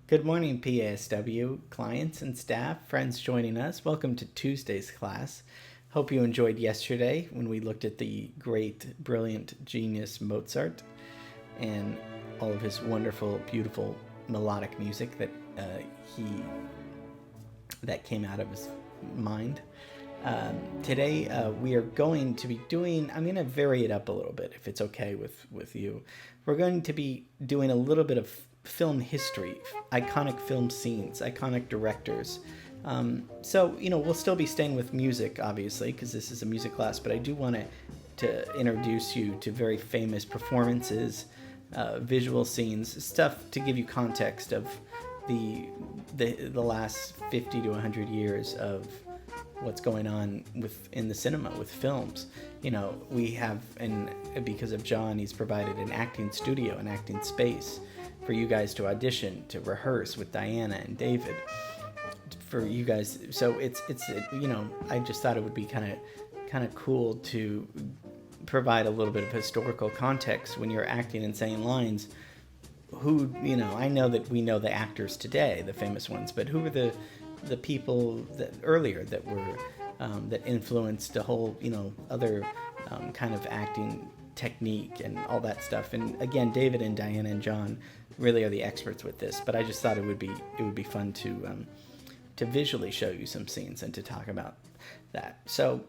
Good morning, PASW clients and staff, friends joining us. Welcome to Tuesday's class. Hope you enjoyed yesterday when we looked at the great, brilliant genius Mozart and all of his wonderful, beautiful melodic music that came out of his mind. Today we are going to be doing, I'm going to vary it up a little bit if it's okay with you. We're going to be doing a little bit of film history, iconic film scenes, iconic directors. So, we'll still be staying with music, obviously, because this is a music class, but I do want to introduce you to very famous performances, visual scenes, stuff to give you context of the last 50 to 100 years of what's going on in the cinema with films. We have, and because of John, he's provided an acting studio, an acting space for you guys to audition, to rehearse with Diana and David. For you guys, so it's I just thought it would be kind of cool to provide a little bit of historical context when you're acting and saying lines. Who, I know that we know the actors today, the famous ones, but who were the people that earlier that were that influenced a whole other kind of acting technique and all that stuff. And again, David and Diana and John really are the experts with this, but I just thought it would be fun to visually show you some scenes and to talk about that. So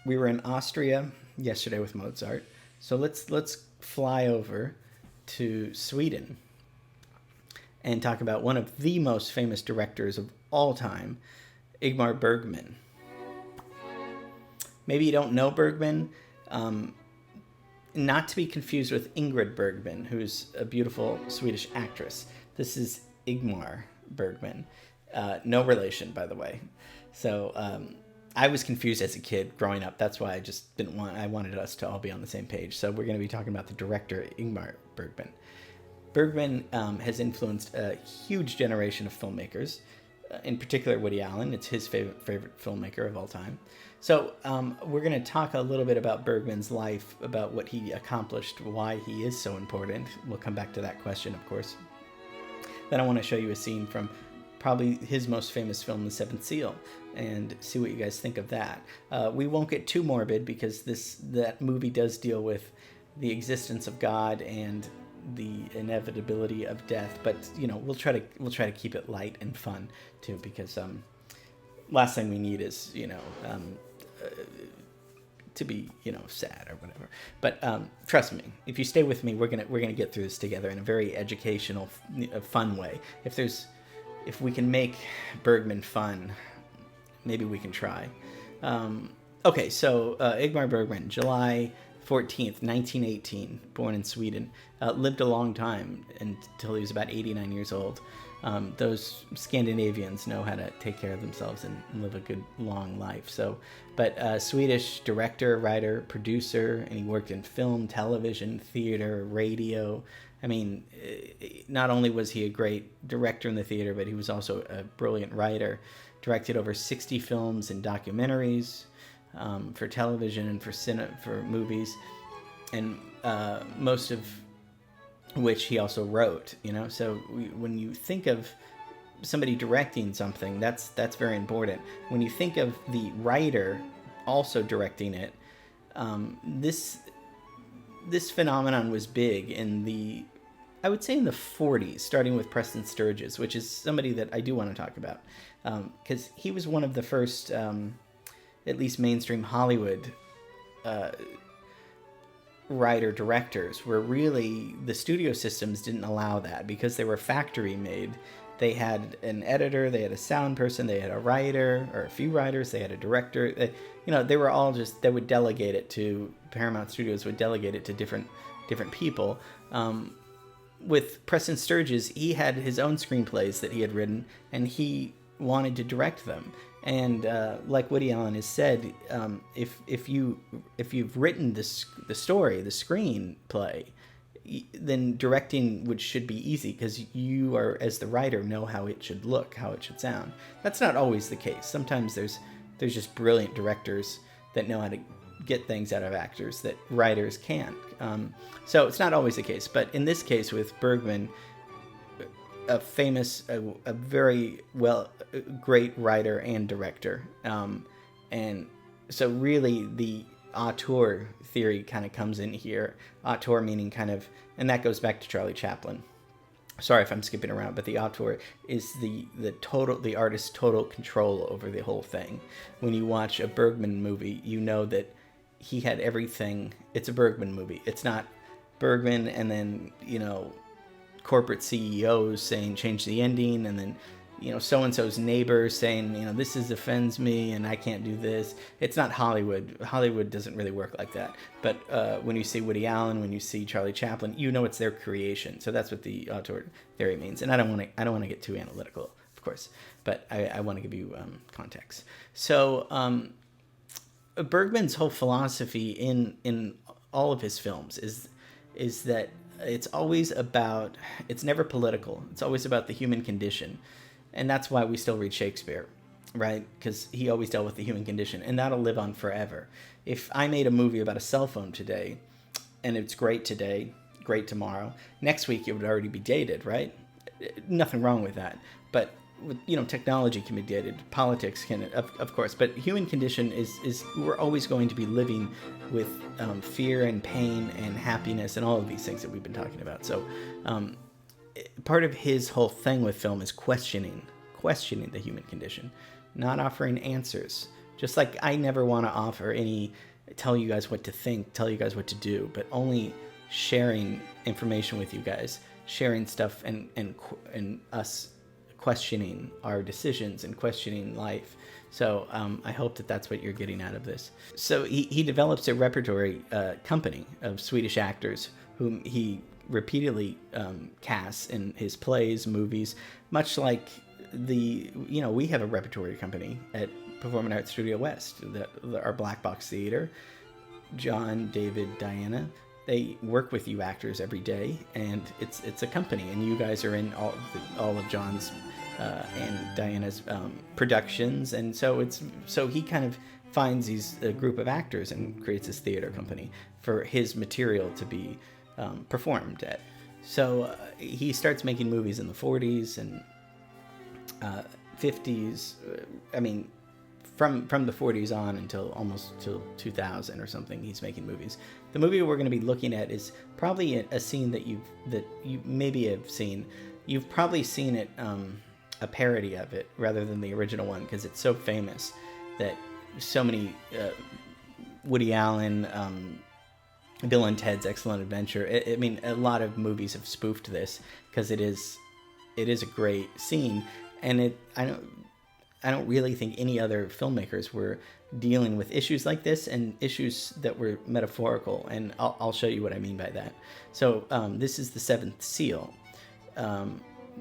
we were in Austria yesterday with Mozart, so let's fly over to Sweden and talk about one of the most famous directors of all time, Igmar Bergman. Maybe you don't know Bergman, not to be confused with Ingrid Bergman, who's a beautiful Swedish actress. This is Igmar Bergman. No relation, by the way. So I was confused as a kid growing up. That's why I wanted us to all be on the same page. So we're going to be talking about the director, Ingmar Bergman. Bergman has influenced a huge generation of filmmakers, in particular Woody Allen. It's his favorite filmmaker of all time. So we're going to talk a little bit about Bergman's life, about what he accomplished, why he is so important. We'll come back to that question, of course. Then I want to show you a scene from probably his most famous film, The Seventh Seal, and see what you guys think of that. We won't get too morbid because that movie does deal with the existence of God and the inevitability of death, but we'll try to keep it light and fun too, because last thing we need is to be sad or whatever. But trust me, if you stay with me, we're gonna get through this together in a very educational, fun way. If we can make Bergman fun, maybe we can try. Okay, so Igmar Bergman, July 14th, 1918, born in Sweden, lived a long time until he was about 89 years old. Those Scandinavians know how to take care of themselves and live a good, long life. But Swedish director, writer, producer, and he worked in film, television, theater, radio. I mean, not only was he a great director in the theater, but he was also a brilliant writer. Directed over 60 films and documentaries for television and for movies, and most of which he also wrote. So when you think of somebody directing something, that's very important. When you think of the writer also directing it, this phenomenon was big I would say in the 40s, starting with Preston Sturges, which is somebody that I do want to talk about, because he was one of the first, at least mainstream Hollywood writer-directors, where really the studio systems didn't allow that because they were factory made. They had an editor, they had a sound person, they had a writer, or a few writers, they had a director. They were all they would delegate it to, Paramount Studios would delegate it to different people. With Preston Sturges, he had his own screenplays that he had written, and he wanted to direct them. And like Woody Allen has said, if you've written the story, the screenplay, then directing should be easy because you are, as the writer, know how it should look, how it should sound. That's not always the case. Sometimes there's just brilliant directors that know how to get things out of actors that writers can't. So it's not always the case. But in this case with Bergman, a famous, a very great writer and director. And so really the auteur theory kind of comes in here. Auteur meaning kind of, and that goes back to Charlie Chaplin. Sorry if I'm skipping around, but the auteur is the artist's total control over the whole thing. When you watch a Bergman movie, you know that he had everything. It's a Bergman movie. It's not Bergman and then, corporate CEOs saying change the ending, and then, so-and-so's neighbor saying, this offends me and I can't do this. It's not Hollywood. Hollywood doesn't really work like that. But when you see Woody Allen, when you see Charlie Chaplin, it's their creation. So that's what the auteur theory means. And I don't want to get too analytical, of course, but I want to give you context. So Bergman's whole philosophy in all of his films is that it's never political. It's always about the human condition. And that's why we still read Shakespeare, right? Because he always dealt with the human condition, and that'll live on forever. If I made a movie about a cell phone today, and it's great today, great tomorrow, next week it would already be dated, right? Nothing wrong with that. But technology can be dated, politics can, of course, but human condition is we're always going to be living with fear and pain and happiness and all of these things that we've been talking about. So part of his whole thing with film is questioning the human condition, not offering answers. Just like I never want to tell you guys what to think, tell you guys what to do, but only sharing information with you guys, sharing stuff and us questioning our decisions and questioning life. So I hope that that's what you're getting out of this. So he develops a repertory company of Swedish actors whom he repeatedly casts in his plays, movies, much like we have a repertory company at Performing Arts Studio West, our Black Box Theater. John, David, Diana, they work with you actors every day, and it's a company, and you guys are in all of John's and Diana's productions, and so he kind of finds a group of actors and creates this theater company for his material to be performed at. So he starts making movies in the 40s and 50s. From the 40s on until almost till 2000 or something, he's making movies. The movie we're going to be looking at is probably a scene that you maybe have seen. You've probably seen it, a parody of it rather than the original one, because it's so famous that so many Woody Allen, Bill and Ted's Excellent Adventure. A lot of movies have spoofed this because it is a great scene, and I don't really think any other filmmakers were dealing with issues like this and issues that were metaphorical, and I'll show you what I mean by that. So this is The Seventh Seal.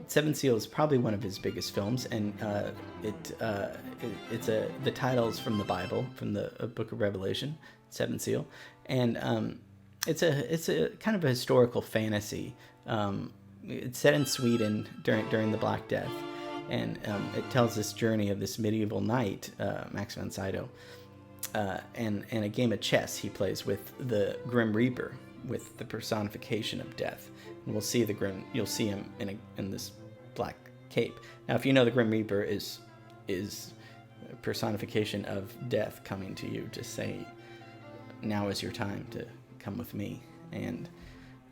Seventh Seal is probably one of his biggest films, and the title's from the Bible, from the Book of Revelation, Seventh Seal, and it's a kind of a historical fantasy. It's set in Sweden during the Black Death. And it tells this journey of this medieval knight, Max von Sydow, and a game of chess he plays with the Grim Reaper, with the personification of death. And you'll see him in this black cape. Now, if you know, the Grim Reaper is a personification of death coming to you to say, now is your time to come with me. And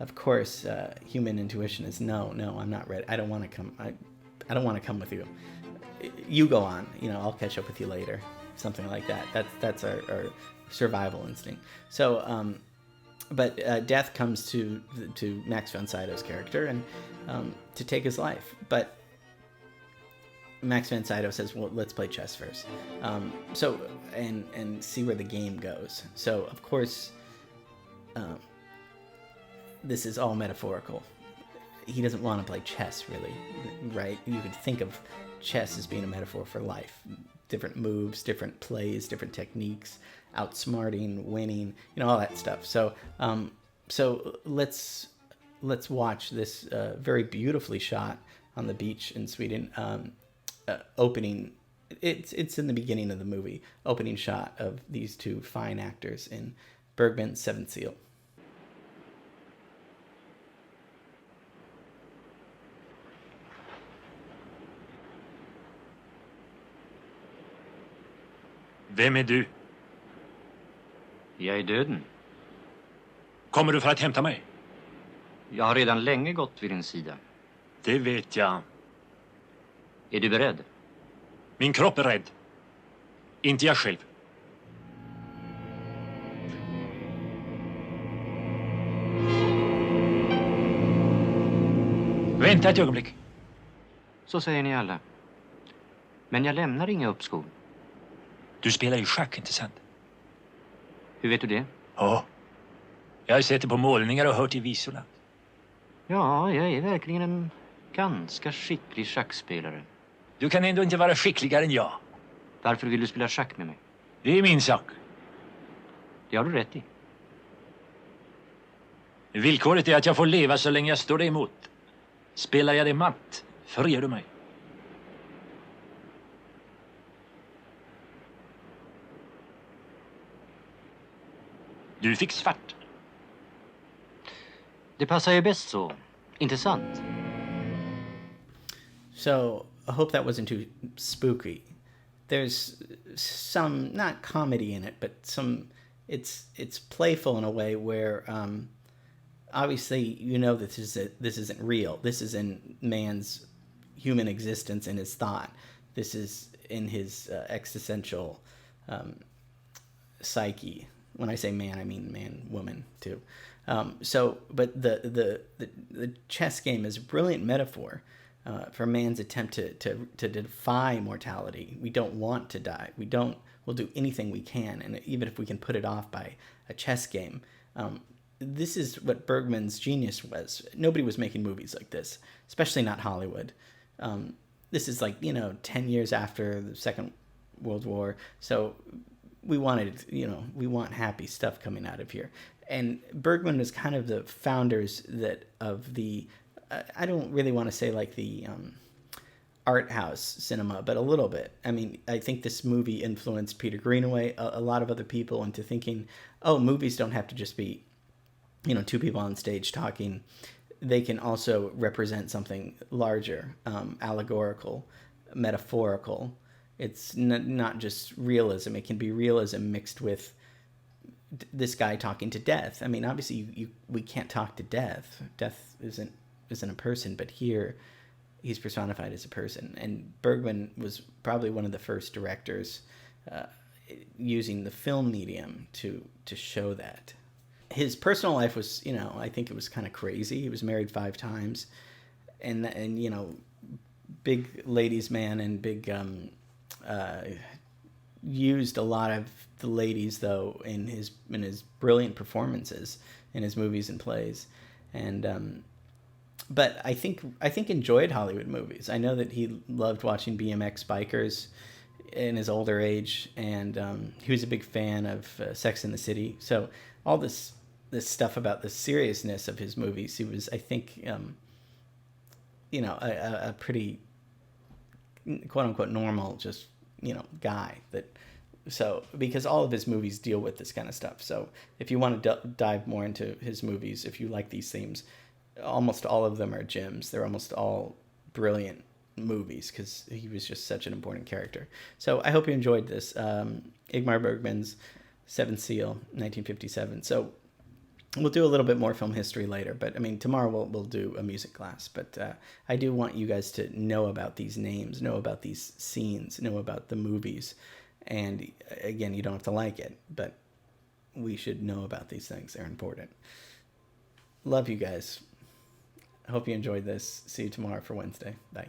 of course, human intuition is no, I'm not ready. I don't want to come. I don't want to come with you. You go on. I'll catch up with you later. Something like that. That's our survival instinct. So, but death comes to Max von Sydow's character and to take his life. But Max von Sydow says, "Well, let's play chess first." So and see where the game goes. So of course, this is all metaphorical. He doesn't want to play chess, really, right? You could think of chess as being a metaphor for life. Different moves, different plays, different techniques, outsmarting, winning, all that stuff. So let's watch this very beautifully shot on the beach in Sweden opening. It's in the beginning of the movie, opening shot of these two fine actors in Bergman's Seventh Seal. Vem är du? Jag är döden. Kommer du för att hämta mig? Jag har redan länge gått vid din sida. Det vet jag. Är du beredd? Min kropp är rädd. Inte jag själv. Vänta ett ögonblick. Så säger ni alla. Men jag lämnar inga uppskov. Du spelar ju schack, inte sant? Hur vet du det? Ja. Jag har sett det på målningar och hört i visorna. Ja, jag är verkligen en ganska skicklig schackspelare. Du kan ändå inte vara skickligare än jag. Varför vill du spela schack med mig? Det är min sak. Det har du rätt i. Villkoret är att jag får leva så länge jag står dig emot. Spelar jag det matt, förger du mig. Du fick svart. Det passar ju bäst så. Inte sant? So I hope that wasn't too spooky. There's some, not comedy in it, but some, it's playful in a way where obviously you know that this isn't real. This is in man's human existence and his thought. This is in his existential psyche. When I say man, I mean man, woman too. But the chess game is a brilliant metaphor for man's attempt to defy mortality. We don't want to die. We'll do anything we can, and even if we can put it off by a chess game. This is what Bergman's genius was. Nobody was making movies like this, especially not Hollywood. This is 10 years after the Second World War. So we want happy stuff coming out of here. And Bergman was kind of the founders of the, I don't really want to say like the art house cinema, but a little bit. I mean, I think this movie influenced Peter Greenaway, a lot of other people, into thinking, oh, movies don't have to just be, two people on stage talking. They can also represent something larger, allegorical, metaphorical. It's not just realism. It can be realism mixed with this guy talking to death. I mean, obviously, we can't talk to death. Death isn't a person, but here he's personified as a person. And Bergman was probably one of the first directors using the film medium to show that. His personal life was, I think it was kind of crazy. He was married 5 times, and big ladies' man, and big used a lot of the ladies though in his brilliant performances in his movies and plays, and but I think enjoyed Hollywood movies. I know that he loved watching BMX bikers in his older age, and he was a big fan of Sex and the City. So all this stuff about the seriousness of his movies, he was, I think, a pretty quote unquote normal, just guy because all of his movies deal with this kind of stuff. So if you want to dive more into his movies, if you like these themes, almost all of them are gems. They're almost all brilliant movies because he was just such an important character. So I hope you enjoyed this. Igmar Bergman's Seventh Seal, 1957. So we'll do a little bit more film history later, but I mean, tomorrow we'll do a music class. But I do want you guys to know about these names, know about these scenes, know about the movies. And again, you don't have to like it, but we should know about these things. They're important. Love you guys. I hope you enjoyed this. See you tomorrow for Wednesday. Bye.